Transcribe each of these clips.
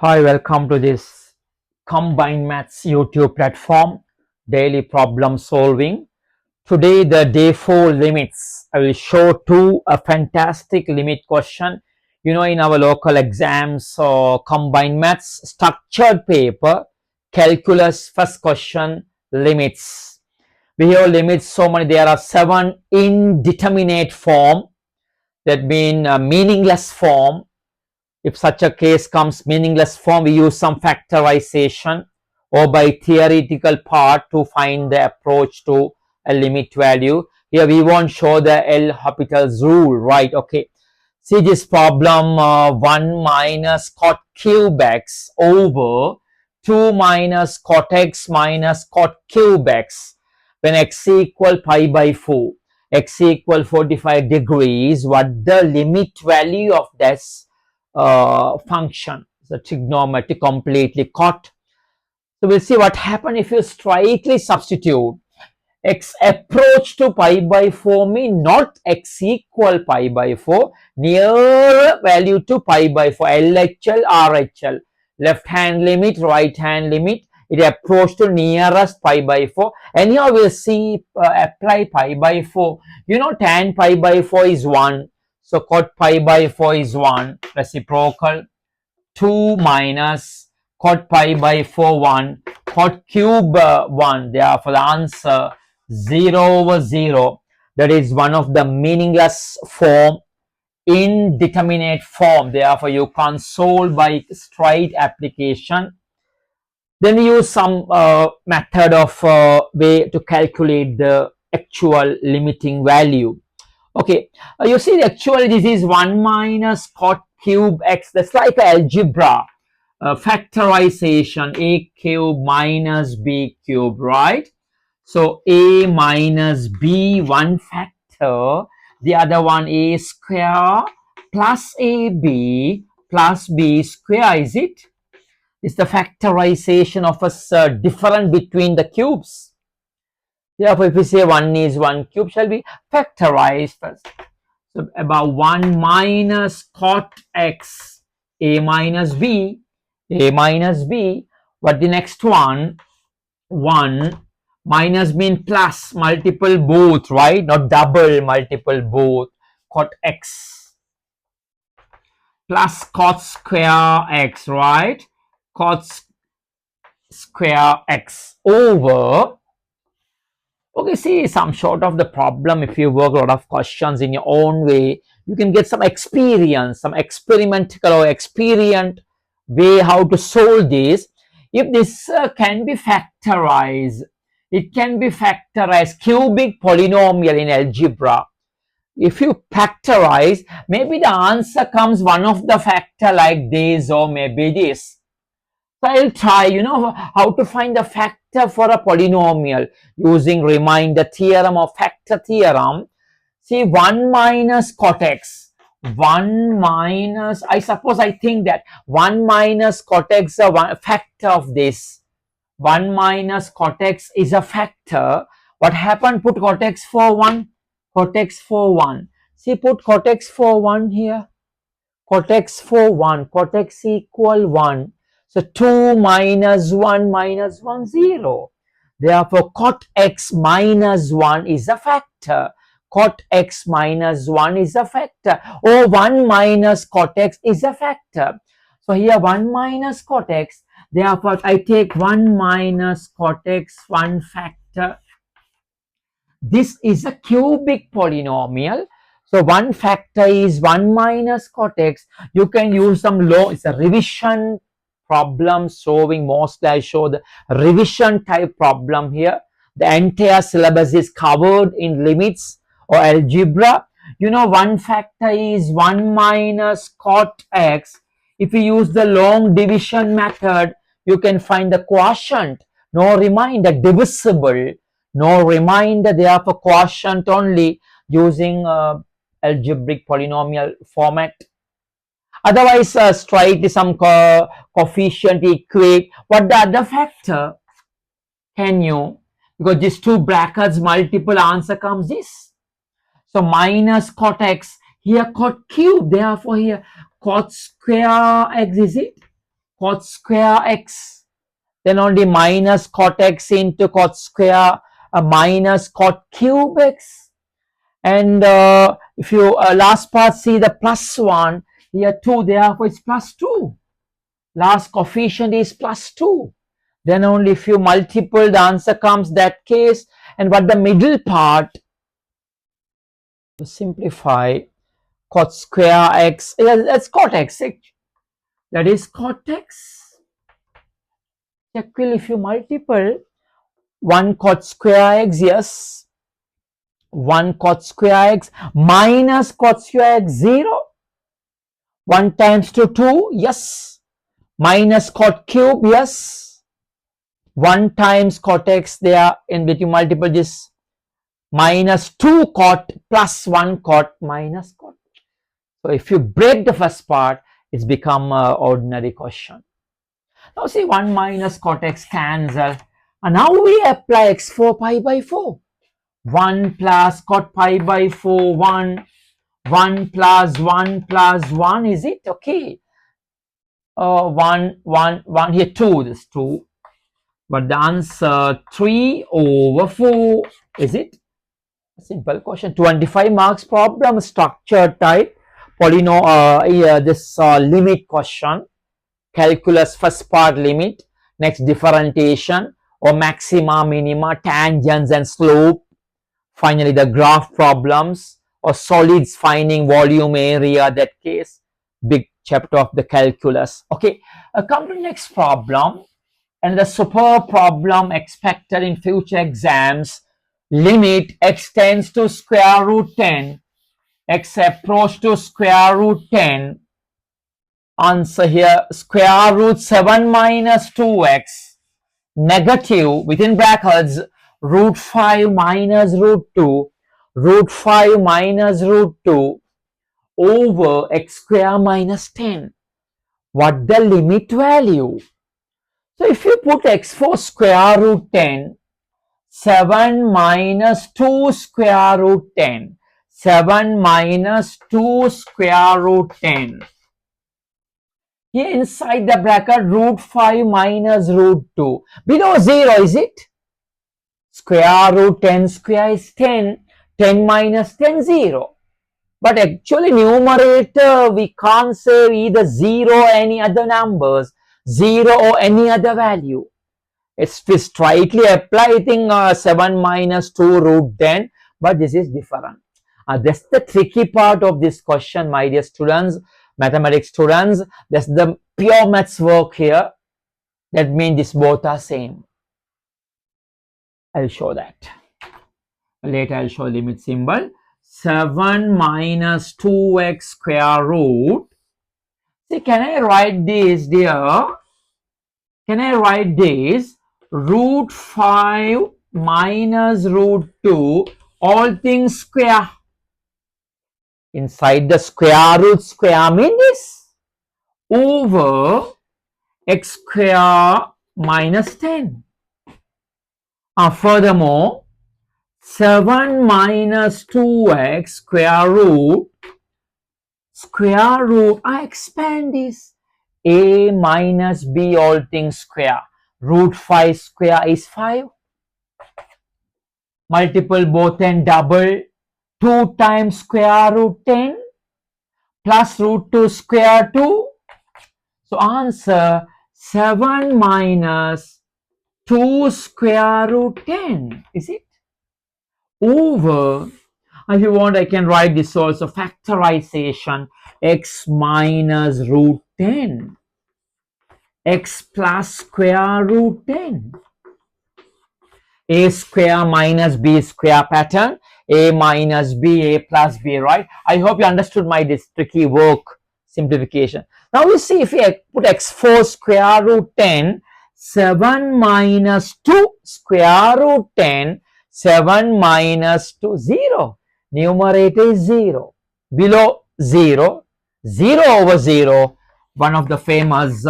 Hi, welcome to this Combined Maths YouTube platform, daily problem solving. Today, the day 4 limits. I will show a fantastic limit question. In our local exams or Combined Maths structured paper, calculus first question, limits. We have limits so many. There are 7 indeterminate form, that mean meaningless form. If such a case comes meaningless form, we use some factorization or by theoretical part to find the approach to a limit value. Here we won't show the L'Hopital's rule, right? Okay. See this problem, 1 minus cot cube x over 2 minus cot x minus cot cube x. When x equal pi by 4, x equal 45 degrees, what the limit value of this function, the trigonometry completely caught. So we'll see what happens if you strictly substitute x approach to pi by 4 mean not x equal pi by 4, near value to pi by 4, LHL, RHL, left hand limit, right hand limit, it approach to nearest pi by 4. Anyhow, we'll see apply pi by 4. Tan pi by 4 is 1. So cot pi by 4 is 1, reciprocal. 2 minus cot pi by 4, 1. Cot cube 1. Therefore, the answer 0 over 0. That is one of the meaningless form, indeterminate form. Therefore, you can't solve by straight application. Then we use some method of way to calculate the actual limiting value. Okay, you see actually this is 1 minus cot cube x. That's like algebra. Factorization, a cube minus b cube, right? So a minus b, one factor, the other one a square plus ab plus b square, is it? It's the factorization of a difference between the cubes. Therefore, if we say 1 is 1 cube, shall be factorized first. So about 1 minus cot x, a minus b, what the next one? 1 minus mean plus, multiple both, right? Not double, multiple both. Cot x plus cot square x, right? Cot square x over. Okay, see some sort of the problem. If you work a lot of questions in your own way, you can get some experience, some experimental or experient way how to solve this. If this can be factorized, it can be factorized cubic polynomial in algebra. If you factorize, maybe the answer comes one of the factor like this or maybe this. So I'll try, how to find the factor for a polynomial using reminder theorem or factor theorem. See 1 minus cot x, 1 minus, I think that 1 minus cot x is a factor of this. 1 minus cot x is a factor. What happened? Put cot x for 1. Cot x for 1. See, put cot x for 1 here. Cot x for 1. Cot x equal 1. So 2 minus 1, 0. Therefore, cot x minus 1 is a factor. Cot x minus 1 is a factor. Or 1 minus cot x is a factor. So here 1 minus cot x. Therefore, I take 1 minus cot x, 1 factor. This is a cubic polynomial. So 1 factor is 1 minus cot x. You can use some law. It's a revision problem solving. Mostly I show the revision type problem here. The entire syllabus is covered in limits or algebra. 1 factor is 1 minus cot x. If you use the long division method, you can find the quotient. No reminder, divisible. No reminder, therefore quotient only using algebraic polynomial format. Otherwise, straight some coefficient equate. What the other factor? Can you? Because these two brackets multiple, answer comes this. So minus cot x, here cot cube, therefore here cot square x, is it? cot square x, then only minus cot x into cot square minus cot cube x. And if you last part see the plus 1, here 2, therefore it's plus 2. Last coefficient is plus 2. Then only if you multiple, the answer comes that case. And what the middle part, to simplify, cot square x, that's cot x, that is cot x. Actually, if you multiple 1 cot square x, yes, 1 cot square x minus cot square x 0, 1 times to 2, yes, minus cot cube, yes, 1 times cot x there, in between multiple this, minus 2 cot plus 1 cot minus cot. So if you break the first part, it's become an ordinary question. Now see, 1 minus cot x cancel, and now we apply x4 pi by 4. 1 plus cot pi by 4, 1 plus 1 plus 1, is it? Okay. 1 here, 2, this 2. But the answer 3 over 4, is it? Simple question. 25 marks problem, structure type, this limit question, calculus first part limit, next differentiation or maxima, minima, tangents and slope, finally the graph problems or solids finding volume area, that case, big chapter of the calculus. Okay, come to next problem, and the super problem expected in future exams. Limit x tends to square root 10, x approach to square root 10. Answer here, square root 7 minus 2x negative within brackets root 5 minus root 2, root 5 minus root 2 over x square minus 10. What the limit value? So if you put x for square root 10, 7 minus 2 square root 10, 7 minus 2 square root 10. Here inside the bracket root 5 minus root 2. Below 0, is it? Square root 10 square is 10. 10 minus 10, 0. But actually numerator, we can't say either 0 or any other numbers, 0 or any other value. It's strictly applying 7 minus 2 root 10, but this is different. That's the tricky part of this question, my dear students, mathematics students. That's the pure maths work here. That means this both are same. I'll show that. Later I'll show limit symbol. 7 minus 2x square root. See, can I write this dear? Can I write this? Root 5 minus root 2, all things square. Inside the square root, square means this, over x square minus 10. Furthermore, 7 minus 2x square root, I expand this, a minus b all things square. Root 5 square is 5. Multiple both and double. 2 times square root 10 plus root 2 square 2. So answer 7 minus 2 square root 10. Is it? Over, if you want, I can write this also, factorization, x minus root 10. X plus square root 10. A square minus b square pattern. A minus b, a plus b, right? I hope you understood my this tricky work simplification. Now we see if we put x4 square root 10, 7 minus 2 square root 10, 7 minus 2, 0. Numerator is 0. Below 0, 0 over 0, one of the famous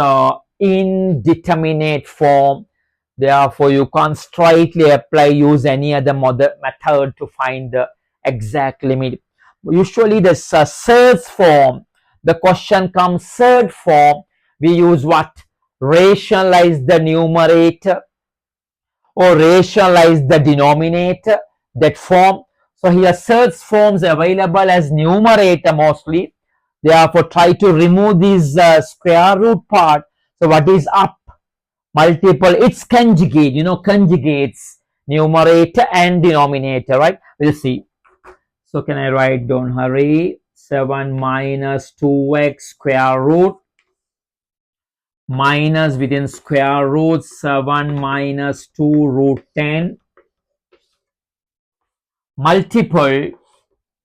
indeterminate form. Therefore, you can't straightly apply, use any other method to find the exact limit. Usually, there's a surd form. The question comes surd form. We use what? rationalize the numerator or rationalize the denominator, that form. So here search forms available as numerator mostly. Therefore, try to remove this square root part. So what is up? Multiple, it's conjugate, conjugates numerator and denominator, right? We'll see. So can I write down, hurry? 7 minus 2x square root minus within square root 7 minus 2 root 10 multiple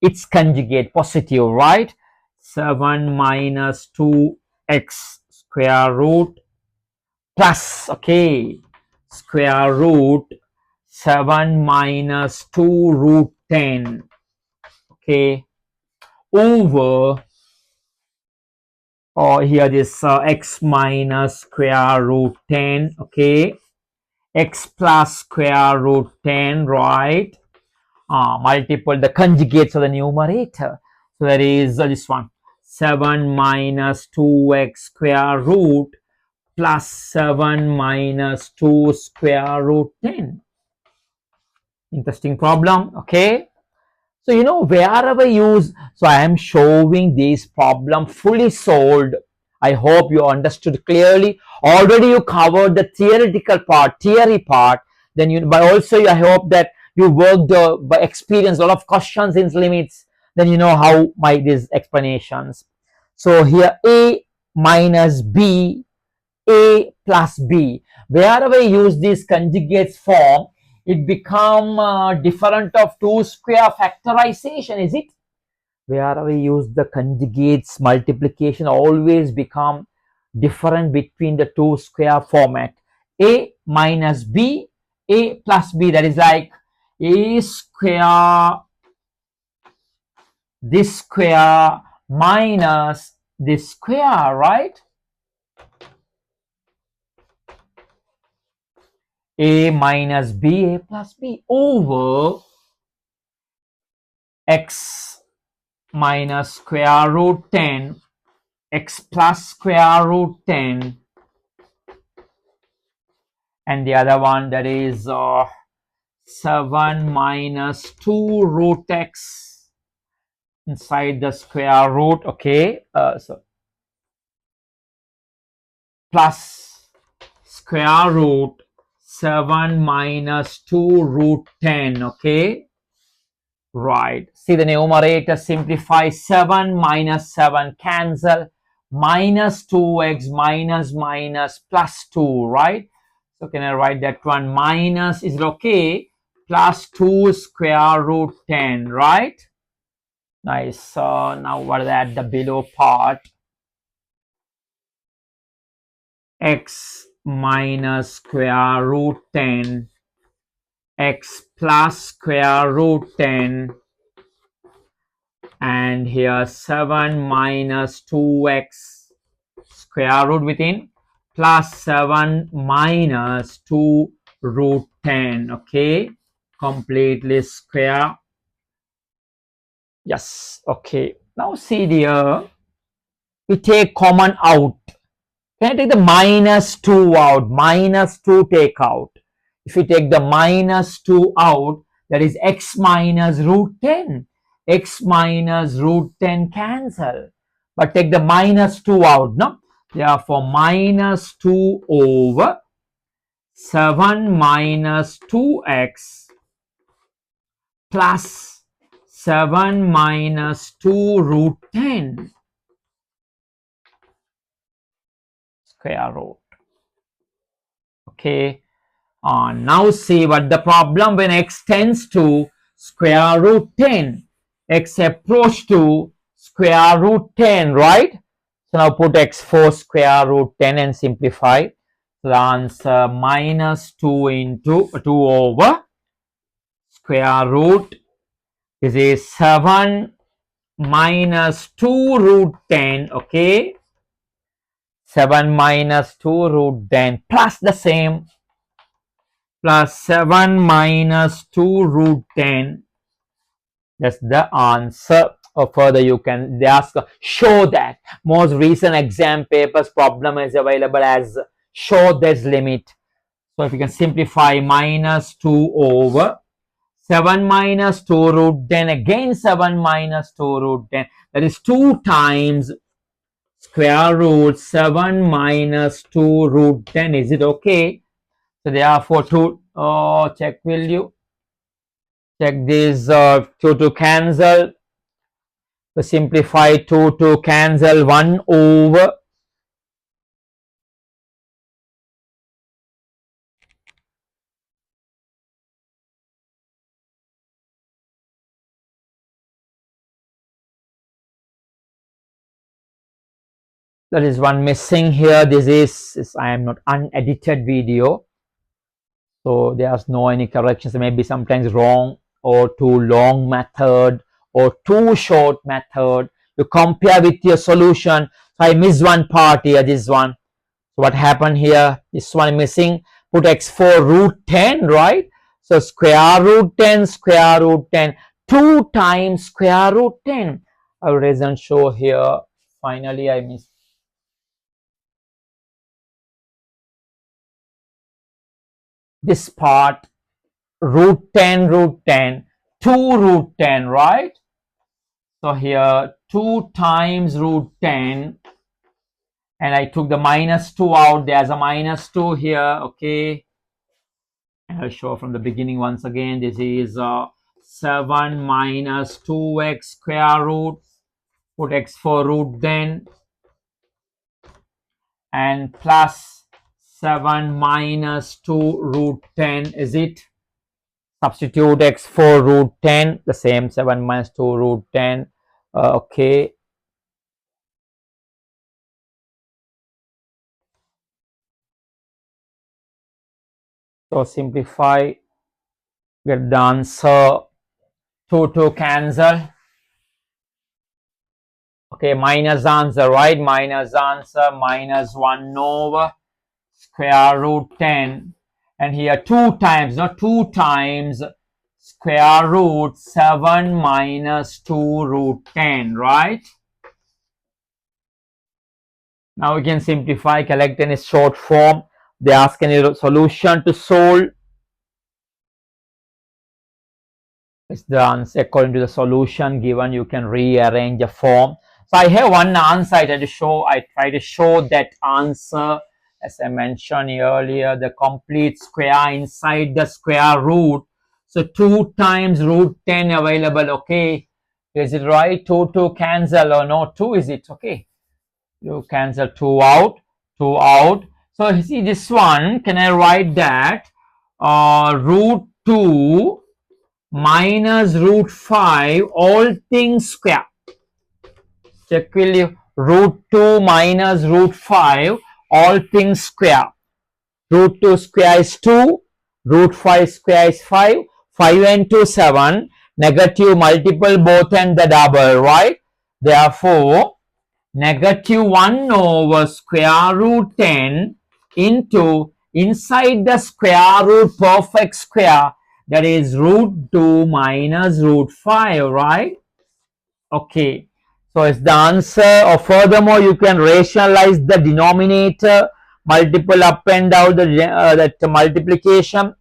its conjugate positive, right? 7 minus 2x square root plus, okay, square root 7 minus 2 root 10, okay, over, or here this x minus square root 10, okay, x plus square root 10, right? Multiple the conjugates of the numerator. So that is this one, 7 minus 2x square root plus 7 minus 2 square root 10. Interesting problem, okay? So wherever use, so I am showing this problem fully solved. I hope you understood clearly. Already you covered the theoretical part, theory part. Then but also I hope that you worked by experience a lot of questions in limits. Then you know how these explanations. So here A minus B, A plus B. Wherever you use this conjugates form, it become different of 2 square factorization, is it? Wherever we use the conjugates multiplication, always become different between the 2 square format. A minus B, A plus B, that is like A square, this square minus this square, right? A minus B, A plus B over x minus square root 10, x plus square root 10, and the other one, that is 7 minus 2 root x inside the square root, okay, so plus square root 7 minus 2 root 10, okay, right? See the numerator simplify, 7 minus 7 cancel, minus 2x minus minus plus 2, right? So can I write that one, minus is okay, plus 2 square root 10, right? Nice. So now what is that, the below part, x minus square root 10, x plus square root 10, and here 7 minus 2x square root within plus 7 minus 2 root 10, okay, completely square. Yes, okay. Now see here, we take common out. Can I take the minus 2 out? Minus 2 take out. If you take the minus 2 out, that is x minus root 10. X minus root 10 cancel. But take the minus 2 out, no? Therefore, minus 2 over 7 minus 2x plus 7 minus 2 root 10 square root. Okay. Now see what the problem when x tends to square root 10. X approach to square root 10, right? So now put x for square root 10 and simplify. So the answer minus 2 into 2 over square root. This is 7 minus 2 root 10, okay? 7 minus 2 root 10 plus the same, plus 7 minus 2 root 10. That's the answer. Or further you can, they ask, show that. Most recent exam papers problem is available as show this limit. So if you can simplify, minus 2 over 7 minus 2 root 10, again 7 minus 2 root 10, that is 2 times square root 7 minus 2 root 10. Is it okay? So therefore 2, check, will you check this, 2 to cancel. To simplify, 2 to cancel, 1 over there is one missing here. This is I am not unedited video, so there's no any corrections. Maybe sometimes wrong or too long method or too short method. You compare with your solution. So I missed one part here, this one. So what happened here? This one missing. Put x4 root 10, right? So square root 10, square root 10, 2 times square root 10. I will raise and show here. Finally, I missed this part. Root 10, root 10, 2 root 10, right? So here 2 times root 10, and I took the minus 2 out. There's a minus 2 here, okay? I'll show from the beginning once again. This is 7 minus 2x square root. Put x for root 10 and plus 7 minus 2 root 10. Is it? Substitute x for root 10, the same 7 minus 2 root 10. Okay. So simplify, get the answer. 2 to cancel. Okay, minus answer, right? Minus answer, minus 1 over square root 10. And here 2 times, not 2 times square root 7 minus 2 root 10, right? Now we can simplify, collect in a short form. They ask any solution to solve. It's the answer according to the solution given. You can rearrange the form. So I have one answer I try to show that answer. As I mentioned earlier, the complete square inside the square root. So 2 times root 10 available, okay? Is it right? 2 to cancel or no? 2 is it? Okay. You cancel 2 out, 2 out. So you see this one, can I write that? Root 2 minus root 5, all things square. Check, will you? Root 2 minus root 5, all things square. Root 2 square is 2, root 5 square is 5, 5 and 2 7, negative multiple both and the double, right? Therefore, negative 1 over square root 10 into inside the square root perfect square, that is root 2 minus root 5, right? Okay, so it's the answer. Or furthermore, you can rationalize the denominator, multiple up and down that multiplication.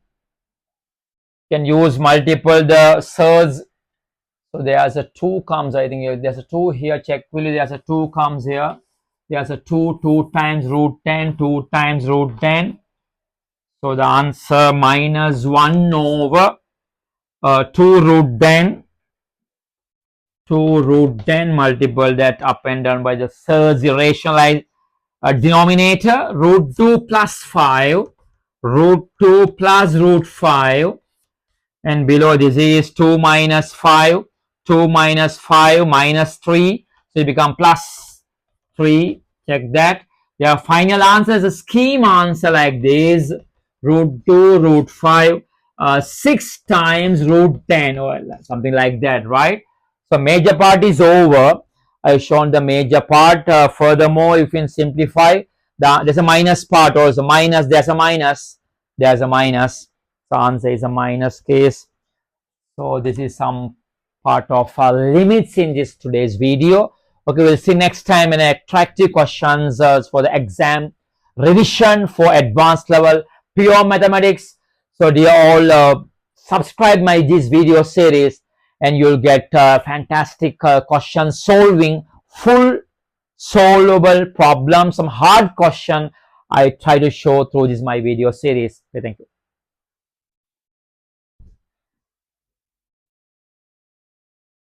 You can use multiple the surds. So there's a 2 comes, I think there's a 2 here. Check, really, there's a 2 comes here. There's a 2 times root 10, 2 times root 10. So the answer minus 1 over 2 root 10. 2 root 10 multiple that up and down by the surds, rationalize denominator, root 2 plus 5, root 2 plus root 5, and below this is 2 minus 5, 2 minus 5 minus 3, so it become plus 3. Check that. Your final answer is a scheme answer like this: root 2 root 5 6 times root 10 or something like that, right? So major part is over. I've shown the major part. Furthermore, you can simplify. There's a minus part also. Minus, there's a minus. There's a minus. So answer is a minus case. So this is some part of limits in this today's video. Okay, we'll see next time in attractive questions for the exam revision for advanced level pure mathematics. So dear all, subscribe my this video series and you'll get fantastic question solving, full solvable problem, some hard question I try to show through this my video series. Okay, thank you.